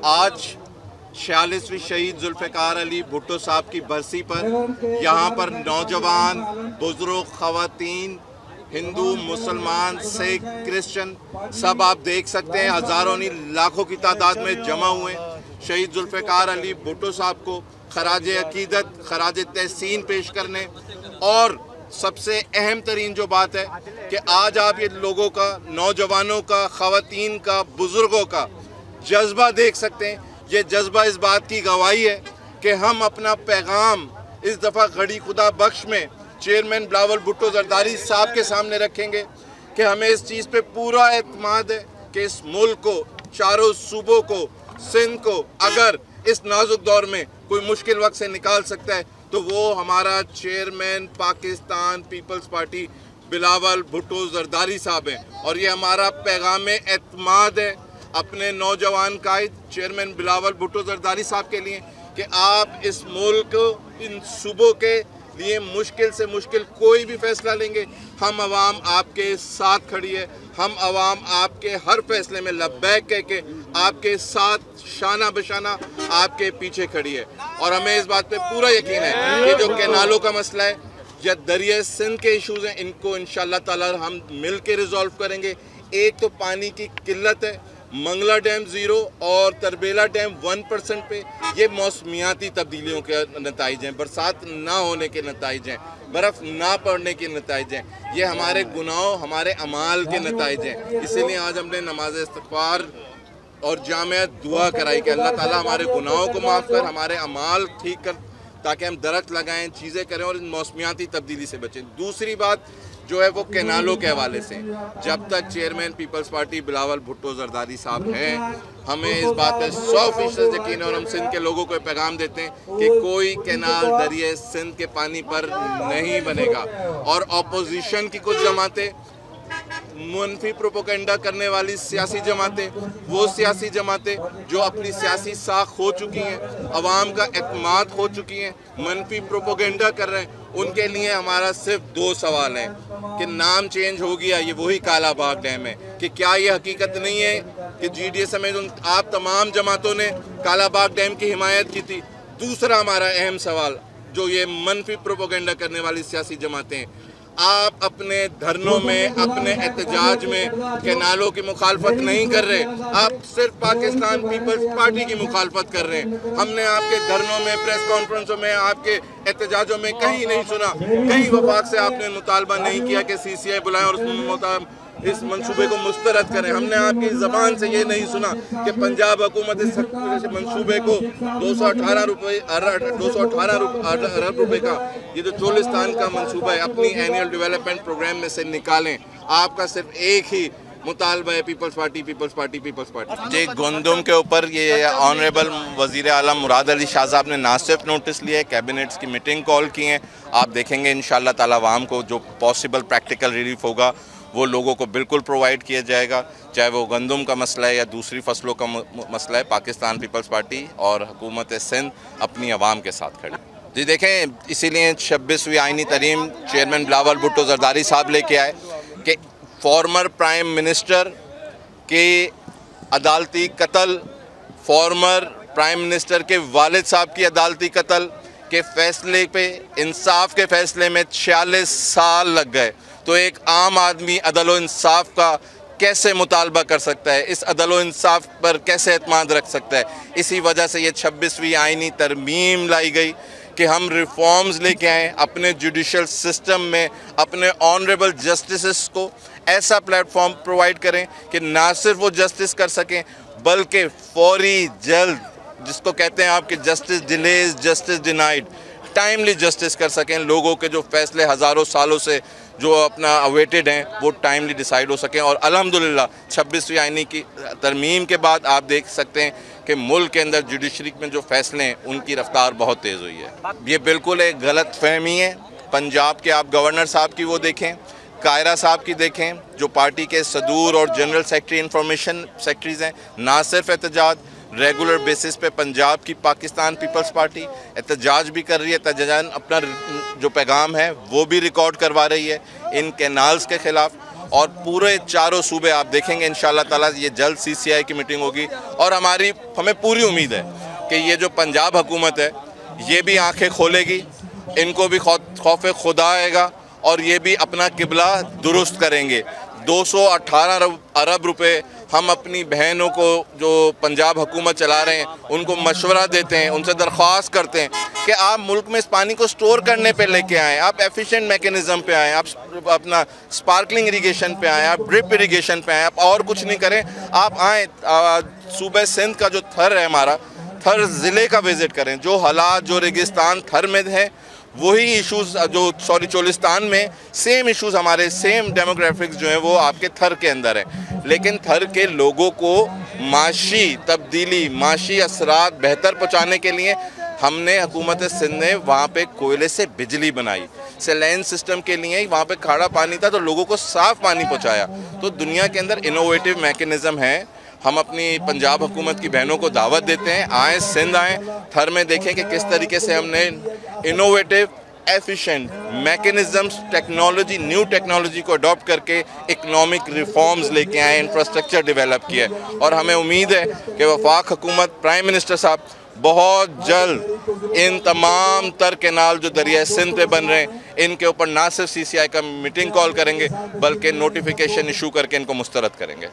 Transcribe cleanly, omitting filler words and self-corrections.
आज 46वीं शहीद जुल्फ़िकार अली भुट्टो साहब की बरसी पर यहाँ पर नौजवान, बुजुर्ग, ख़वातीन, हिंदू, मुसलमान, सिख, क्रिश्चियन सब आप देख सकते हैं हज़ारों नहीं लाखों की तादाद में जमा हुए शहीद जुल्फ़िकार अली भुट्टो साहब को खराज अकीदत, खराज तहसीन पेश करने। और सबसे अहम तरीन जो बात है कि आज आप ये लोगों का, नौजवानों का, ख़वातीन का, बुज़ुर्गों का जज्बा देख सकते हैं। ये जज्बा इस बात की गवाही है कि हम अपना पैगाम इस दफ़ा घड़ी खुदा बख्श में चेयरमैन बिलावल भुट्टो जरदारी साहब के सामने रखेंगे कि हमें इस चीज़ पे पूरा एतमाद है कि इस मुल्क को, चारों सूबों को, सिंध को अगर इस नाजुक दौर में कोई मुश्किल वक्त से निकाल सकता है तो वो हमारा chairman Pakistan Peoples Party Bilawal Bhutto Zardari साहब हैं। और ये हमारा पैगाम एतमाद है अपने नौजवान कायद चेयरमैन बिलावल भुट्टो जरदारी साहब के लिए कि आप इस मुल्क, इन सूबों के लिए मुश्किल से मुश्किल कोई भी फैसला लेंगे, हम आवाम आपके साथ खड़ी है। हम आवाम आपके हर फैसले में लब्बैक कह के आपके साथ शाना बशाना आपके पीछे खड़ी है। और हमें इस बात पे पूरा यकीन है कि जो कैनालों का मसला है या दरिया सिंध के इशूज़ हैं, इनको इंशाअल्लाह ताला हम मिल के रिजॉल्व करेंगे। एक तो पानी की किल्लत है, मंगला डैम 0 और तरबेला डैम 1% पे, ये मौसमियाती तब्दीलियों के नताइज हैं, बरसात ना होने के नताइज हैं, बर्फ़ ना पड़ने के नताइज हैं, ये हमारे गुनाहों, हमारे अमाल के नताइज हैं। इसीलिए आज हमने नमाज इस्तिग़फ़ार और जामिया दुआ कराई कि अल्लाह ताला हमारे गुनाहों को माफ़ कर, हमारे अमाल ठीक कर, ताकि हम दरख्त लगाएं, चीज़ें करें और इन मौसमियाती तब्दीली से बचें। दूसरी बात जो है वो कैनालों के हवाले से, जब तक chairman Peoples Party Bilawal Bhutto Zardari साहब हैं, हमें इस बात पर 100% यकीन है और हम सिंध के लोगों को पैगाम देते हैं कि कोई कैनाल दरिया सिंध के पानी पर नहीं बनेगा। और अपोजिशन की कुछ जमातें, मुनफी प्रोपोगंडा करने वाली सियासी जमातें, वो सियासी जमातें जो अपनी सियासी साख खो चुकी हैं, अवाम का एतमाद खो चुकी हैं, मनफी प्रोपोगंडा कर रहे हैं, उनके लिए हमारा सिर्फ 2 सवाल हैं कि नाम चेंज हो गया, ये वही काला बाग डैम है, कि क्या ये हकीकत नहीं है कि GDS में आप तमाम जमातों ने काला बाग डैम की हिमायत की थी। दूसरा हमारा अहम सवाल जो ये मनफी प्रोपोगंडा करने वाली सियासी जमातें हैं, आप अपने धरनों में, अपने एहतजाज में कैनालों की मुखालफत नहीं कर रहे, आप सिर्फ पाकिस्तान पीपल्स पार्टी की मुखालफत कर रहे हैं। हमने आपके धरनों में, प्रेस कॉन्फ्रेंसों में, आपके एहतजाजों में कहीं नहीं सुना, कहीं वफाक से आपने मुतालबा नहीं किया कि CCI बुलाएं और इस मंसूबे को मुस्तरद करें। हमने आपकी ज़बान से ये नहीं सुना कि पंजाब हुकूमत इस मंसूबे को 218 अरब रुपए का ये जो चोलिस्तान का मंसूबा है अपनी एनुअल डेवलपमेंट प्रोग्राम में से निकालें। आपका सिर्फ एक ही मुतालबा है, people's party, people's party, people's party. जी, गंदम के ऊपर ये ऑनरेबल वज़ीर आला मुराद अली शाह साहब ने ना सिर्फ नोटिस लिए, कैबिनेट्स की मीटिंग कॉल की है। आप देखेंगे इंशाअल्लाह ताला आवाम को जो पॉसिबल प्रैक्टिकल रिलीफ होगा वो लोगों को बिल्कुल प्रोवाइड किया जाएगा, चाहे वो गंदम का मसला है या दूसरी फसलों का मसला है। पाकिस्तान पीपल्स पार्टी और हुकूमत सिंध अपनी आवाम के साथ खड़ी। जी देखें, इसीलिए 26वीं आइनी तरीम चेयरमैन बिलावल भुट्टो जरदारी साहब लेके आए कि फॉर्मर प्राइम मिनिस्टर के अदालती कत्ल, फॉर्मर प्राइम मिनिस्टर के वालिद साहब की अदालती कत्ल के फैसले पे, इंसाफ के फैसले में 46 साल लग गए, तो एक आम आदमी अदल व इंसाफ का कैसे मुतालबा कर सकता है, इस अदल व इंसाफ पर कैसे एतमाद रख सकता है। इसी वजह से ये 26वीं आइनी तरमीम लाई गई कि हम रिफॉर्म्स लेके आएँ अपने जुडिशल सिस्टम में, अपने ऑनरेबल जस्टिस को ऐसा प्लेटफॉर्म प्रोवाइड करें कि ना सिर्फ वो जस्टिस कर सकें बल्कि फौरी, जल्द, जिसको कहते हैं आपके justice delays, justice denied, timely justice कर सकें। लोगों के जो फैसले हज़ारों सालों से जो अपना अवेटेड हैं वो टाइमली डिसाइड हो सकें। और अल्हम्दुलिल्लाह 26वीं आइनी की तरमीम के बाद आप देख सकते हैं कि मुल्क के अंदर जुडिशरी में जो फैसले हैं उनकी रफ्तार बहुत तेज़ हुई है। ये बिल्कुल एक गलत फहमी है। पंजाब के आप गवर्नर साहब की वो देखें, कायरा साहब की देखें, जो पार्टी के सदूर और जनरल सेक्रेटरी इंफॉर्मेशन सेक्रेटरीज़ हैं, ना सिर्फ एहतजाज, रेगुलर बेसिस पे पंजाब की पाकिस्तान पीपल्स पार्टी एहतजाज भी कर रही है, एहतजाजन अपना जो पैगाम है वो भी रिकॉर्ड करवा रही है इन कैनाल्स के ख़िलाफ़। और पूरे चारों सूबे आप देखेंगे इंशाल्लाह ताला ये जल्द CCI की मीटिंग होगी। और हमें पूरी उम्मीद है कि ये जो पंजाब हुकूमत है ये भी आंखें खोलेगी, इनको भी खौफ खुदा आएगा और ये भी अपना किबला दुरुस्त करेंगे। 218 अरब रुपए हम अपनी बहनों को जो पंजाब हुकूमत चला रहे हैं उनको मशवरा देते हैं, उनसे दरख्वास्त करते हैं कि आप मुल्क में इस पानी को स्टोर करने पे लेके आएँ, आप एफिशिएंट मैकेनिज़्म पे आएँ, आप अपना स्पार्कलिंग इरिगेशन पे आएँ, आप ड्रिप इरिगेशन पे आएँ, आप और कुछ नहीं करें, आप आएँ सूबे सिंध का जो थर है हमारा, थर ज़िले का विज़िट करें। जो हालात जो रेगिस्तान थर में हैं वही इश्यूज़ जो चोलिस्तान में सेम इश्यूज़ हमारे सेम डेमोग्राफिक्स जो हैं वो आपके थर के अंदर हैं। लेकिन थर के लोगों को माशी तब्दीली, माशी असरात बेहतर पहुँचाने के लिए हमने हुकूमत सिंध ने वहाँ पे कोयले से बिजली बनाई, सेलेन सिस्टम के लिए वहाँ पे खारा पानी था तो लोगों को साफ़ पानी पहुँचाया। तो दुनिया के अंदर इनोवेटिव मैकेनिज़्म है। हम अपनी पंजाब हुकूमत की बहनों को दावत देते हैं, आएँ सिंध आएँ, थर में देखें कि किस तरीके से हमने innovative efficient mechanisms technology new technology को अडॉप्ट करके इकनॉमिक रिफॉर्म्स लेके आए, इंफ्रास्ट्रक्चर डेवलप किया है। और हमें उम्मीद है कि वफाक हुकूमत प्राइम मिनिस्टर साहब बहुत जल्द इन तमाम तर कैनाल जो दरिया सिंध पे बन रहे हैं इनके ऊपर ना सिर्फ CCI का मीटिंग कॉल करेंगे बल्कि नोटिफिकेशन इशू करके इनको मुस्तरद करेंगे।